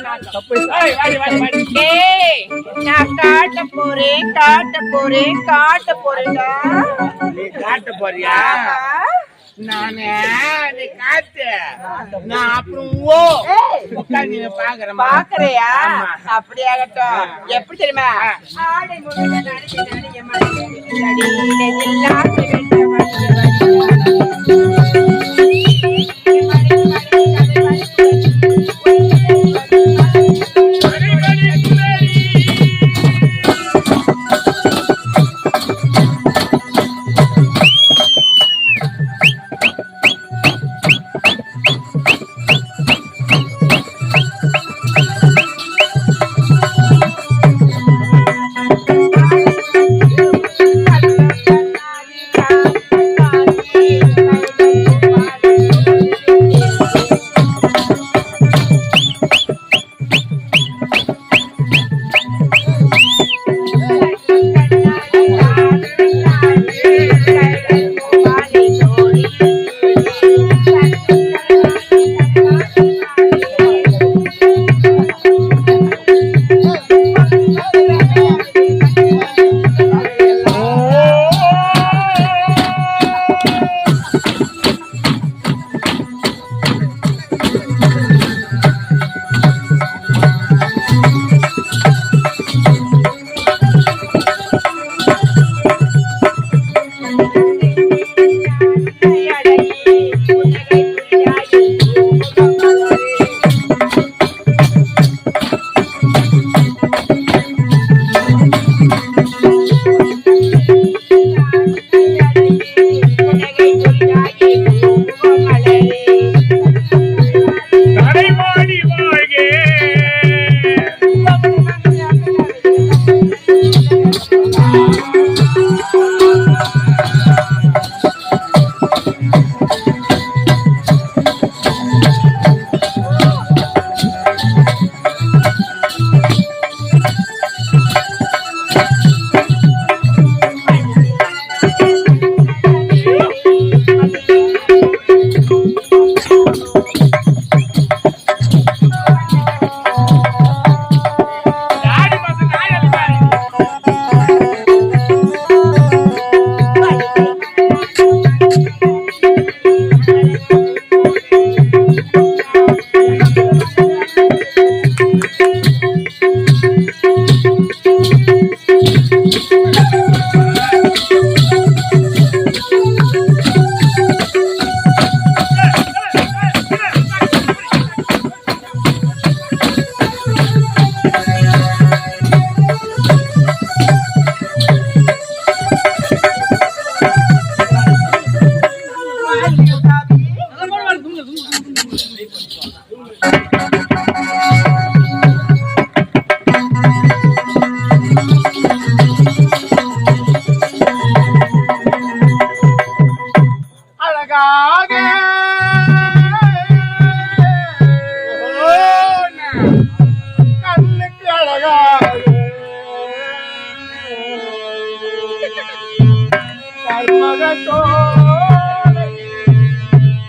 நான் காட்ட போறேன்டா. நீ காட்ட போறியா? நானே நீ காட்டு, நான் அப்புறம் உட்காந்து பாக்குறியா? அப்படியாகட்டும். எப்படி தெரியுமா? ஆடை முழுவதும்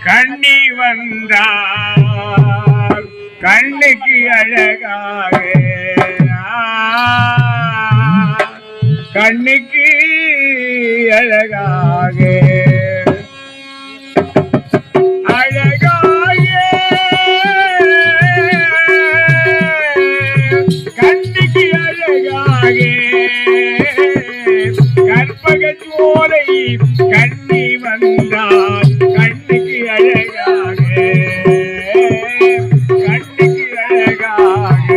கண்ணி வந்தார் கண்ணுக்கு அழகாக, கண்ணுக்கு அழகாக அழகாக கண்ணுக்கு அழகாக கற்பக சோலை கண்ணி வந்தார் கண்ணுக்கு அழகாக, கண்ணுக்கு அழகாக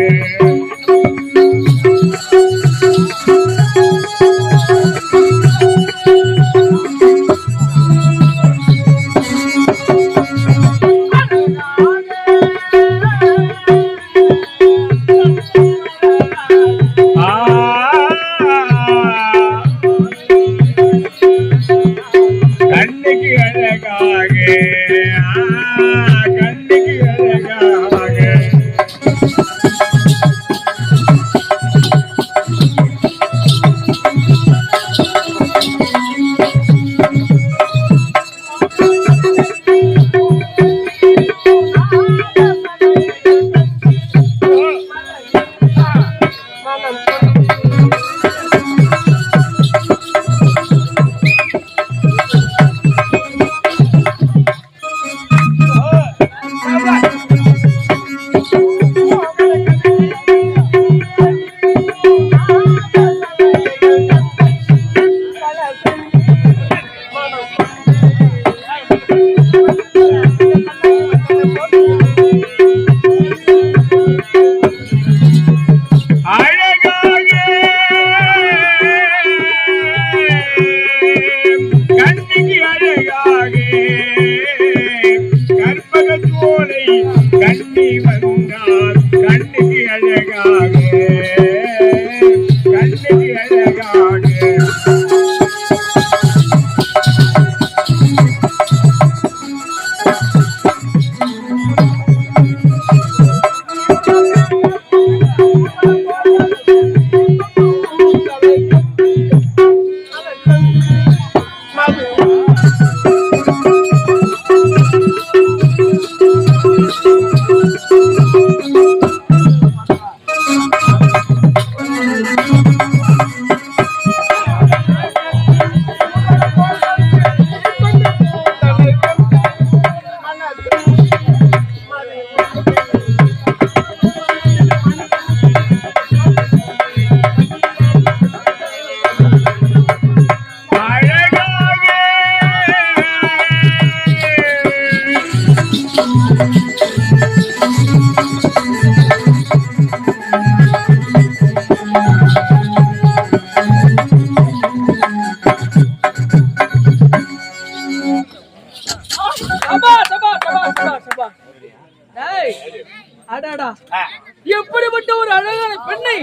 எப்படிப்பட்ட ஒரு அழகான பெண்ணை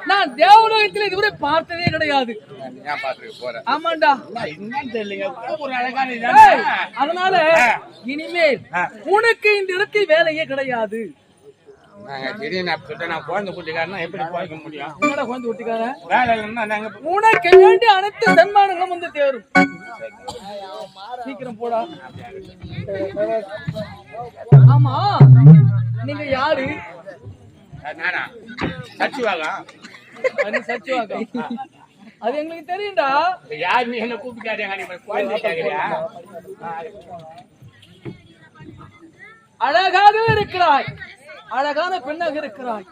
நான் தேவலோகத்தில் இதுவரை பார்த்ததே கிடையாது. ஆமாண்டா, அதனால இனிமேல் உனக்கு இந்த இடத்தில் வேலையே கிடையாது. உனக்கு வேண்டிய அனைத்து சன்மானங்களும் வந்து தேரும். சீக்கிரம் போடா. ஆமா, நீங்க யாரு? அது எங்களுக்கு தெரியும்டா. என்ன கூப்பிட்டு அழகாக இருக்கிறாய், அழகான பெண்ணாக இருக்கிறாய்.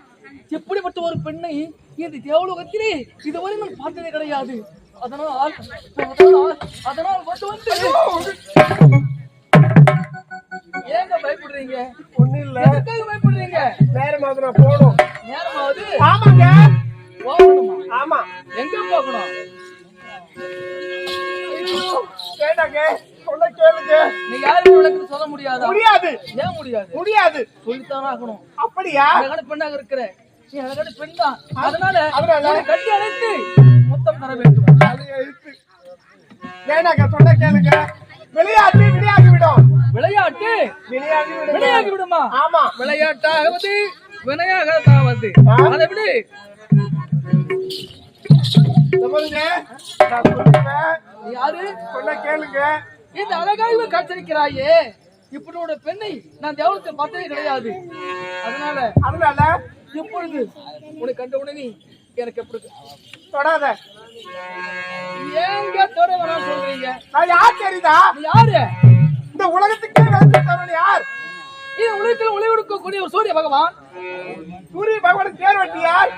எப்படிப்பட்ட ஒரு பெண்ணை இந்த தேவலோகத்திலே இதுவரை நான் பார்த்ததே கிடையாது. அதனால் ஏங்க பயப்படுறீங்க? ஒண்ணு இல்ல, எதுக்காக பயப்படுறீங்க? நேரமாவது நான் போகணும். நேரமாவது? ஆமாங்க, போகணுமா? ஆமா. எங்க போகணும்? கேட்டாங்க, சொல்ல கேளுங்க. நீ யாருக்கு விளக்குன்னு சொல்ல முடியாதா? முடியாது. ஏன் முடியாது? முடியாது, சொல்லித்தானே ஆகணும். அப்படியா? அழகான பெண்ணாக இருக்கிற நீ அழகான பெண் தான். அதனால கட்டி அழைத்து மொத்தம் தர வேண்டும். வேண்டாங்க, சொல்ல கேளுங்க. விளையாட்டு விளையாடி விடும். விளையாட்டு விளையாடி விடுமா? ஆமா. விளையாட்டாவது வினையாகத்தாவது அதை விடு. நீ யாரு? சொல்ல கேளுங்க. இந்த அழகாக காத்திருக்கிறாயே, இப்படி பெண்ணை நான் தேவலத்தை பார்த்ததே கிடையாது. அதனால இப்பொழுது உன்னை கண்ட உடனே எனக்கு எப்படி தொடாத. ஏங்க தொட வேணாம் சொல்றீங்க? நான் யார் தெரியுதா? நீ யாரு? இந்த உலகத்துக்கே வந்து யார்? இது உலகத்தில் ஒளி கொடுக்கக்கூடிய ஒரு சூரிய பகவான். சூரிய பகவான் பேர் வட்டி யார்?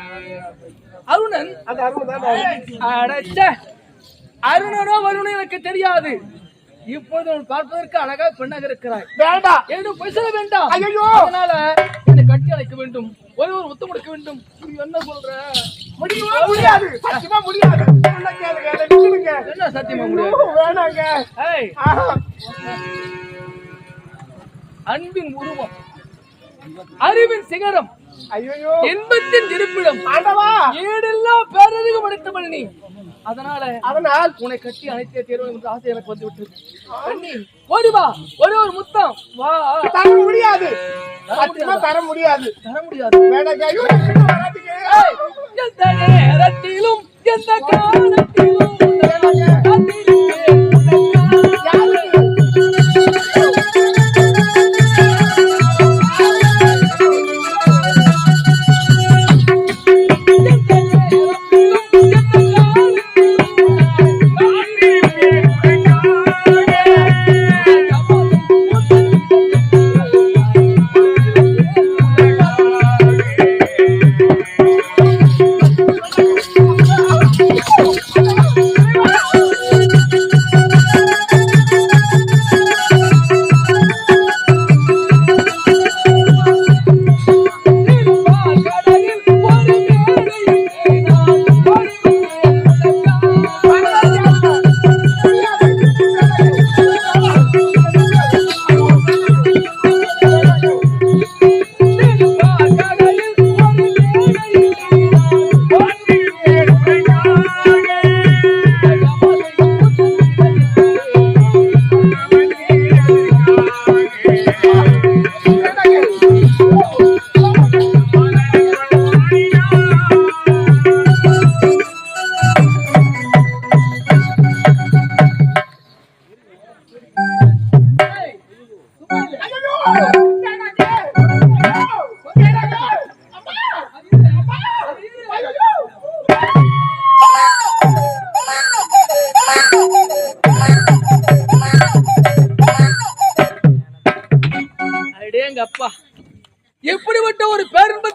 அருணன். அந்த அருணன் தான். அடச்ச, அருணனோ வருணோ எனக்கு தெரியாது. இப்பொழுது பார்ப்பதற்கு அழகா பெண்ணாக இருக்கிறாய். வேண்டாம், என்று பொய் சொல்ல வேண்டாம். ஐயோ, அதனால என்னை கட்டி அழைக்க வேண்டும், ஒரு முத்தம் கொடுக்க வேண்டும். என்ன சொல்ற? முடியாது, சத்தியமா முடியாது. சொல்ல கேளுங்க. என்ன சத்தியமா முடியாது? வேணாங்க. அன்பின் உருவம், அறிவின் சிகரம், ஐயோ, இன்பத்தின் இருப்பிடம், ஏடெல்லாம் பேரறிவு படைத்தவள் நீ. அதனால் உன்னை கட்டி அனைத்தே தேர்வு என்ற ஆசை எனக்கு வந்து விட்டு ஓடி வா, ஒரு முத்தம் வா. தர முடியாது, தர முடியாது. வேணாங்க. ஐயோ, எந்த நேரத்திலும் எந்த காலத்திலும்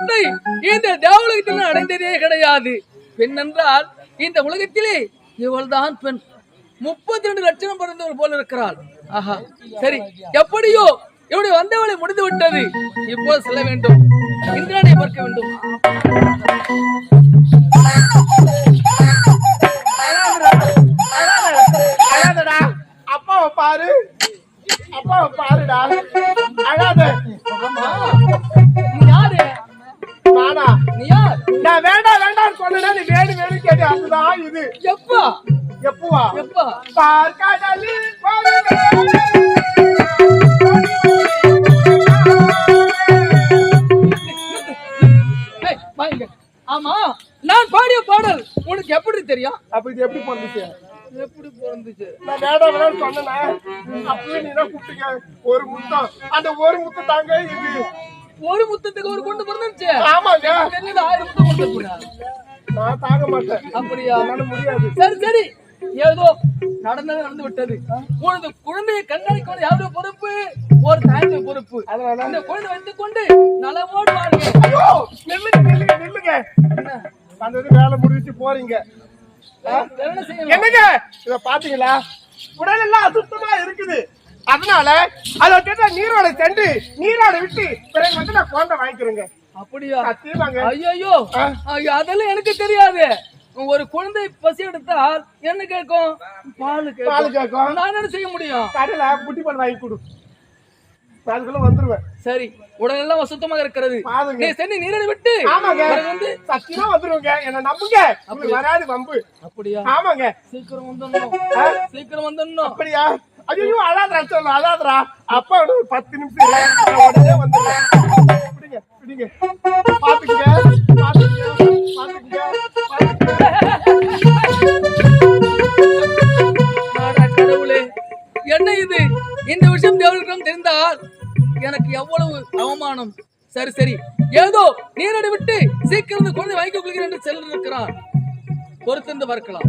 குழந்தை இந்த தேவலோகத்தில் அடைந்ததே கிடையாது. பெண் என்றால் இந்த உலகத்திலே இவள்தான் பெண். 32 லட்சம் பிறந்தவள் போல இருக்கிறாள். ஆஹா, சரி, எப்படியோ இவனுடைய வந்தவளை முடிந்து விட்டது. இப்போ செல்ல வேண்டும், இந்திரனை பார்க்க வேண்டும். அழாதடா, அப்பாவை பாரு, அப்பாவை பாருடா, அழாத. நீ யாரு? நானா? நீ யார்? நான் வேண்டாம் வேண்டாம் சொன்னா நீ வேணும் வேணும் கேட்டு அதுதான் இது. எப்பா? எப்பவா? எப்பா? பார்க்கடலில் ஏய், வாங்க. ஆமா, நான் பாடிய பாடல் உனக்கு எப்படி தெரியும்? அப்ப இது எப்படி பண்ணுச்சு? எப்படி பிறந்துச்சு? நான் வேண்டாம் வேண்டாம் சொன்னேன், அப்பவே நீ தான் கூப்பிட்டீங்க. ஒரு முத்தம், அந்த ஒரு முத்தம் தாங்க இது. ஒரு முத்தத்துக்கு ஒரு கொண்டு பிறந்துச்சு. ஆமாங்க, 1000 முத்தம் கொடுத்துருக்கூடாது. நான் தாங்க மாட்டேன். அப்படியா? என்னால முடியாது. சரி சரி, ஏதோ நடந்தது நடந்து விட்டது. உனது குழந்தையை கண்காணிக்க யாருடைய பொறுப்பு? ஒரு தாயுடைய பொறுப்பு. அதனால அந்த குழந்தை வைத்துக் கொண்டு நலமோடு வாருங்க. ஐயோ, நில்லுங்க நில்லுங்க நில்லுங்க. வந்தது வேலை முடிச்சு போறீங்க. என்ன செய்யணும்? என்னங்க இத பாத்தீங்களா? உடல் எல்லாம் அசுத்தமா இருக்குது. அதனால அதை கேட்ட நீரோட சென்று நீரோட விட்டு பிறகு வந்து நான் குழந்தை வாங்கிக்கிறேங்க. அப்படியா? சத்தியமாங்க. ஐயோ, அதெல்லாம் எனக்கு தெரியாது. ஒரு குழந்தை பசி எடுத்தால் என்ன கேட்கும்? பால் பால் கேட்கும். நான் என்ன செய்ய முடியும்? கடையில புட்டி பால் வாங்கி கொடு, அதுக்குள்ள வந்துருவேன். சரி, உடனெல்லாம் அசுத்தமாக இருக்கிறது. பாருங்க. நீ சென்று நீரடி விட்டு ஆமாங்க வந்து சத்தியமா வந்துருவங்க. என்ன நம்புங்க, உங்களுக்கு வராது வம்பு. அப்படியா? ஆமாங்க, சீக்கிரம் வந்துடணும், சீக்கிரம் வந்துடணும். அப்படியா? ஐயோ, அழாதரா சொல்லு, அழாதரா. அப்பா ஒரு 10 நிமிஷம் இரு, நான் உடனே வந்துடுறேன். பிடிங்க பிடிங்க, பாத்துக்குங்க பாத்துக்குங்க பாத்துக்குங்க. கடவுளே, என்ன இது? இந்த விஷயம் தேவர்களிடம் தெரிந்தால் எனக்கு எவ்வளவு அவமானம். சரி சரி, ஏதோ நீரடி விட்டு சீக்கிரம் குழந்தை வாங்கிக் கொள்கிறேன் என்று செல்ல இருக்கிறான். பொறுத்திருந்து பார்க்கலாம்.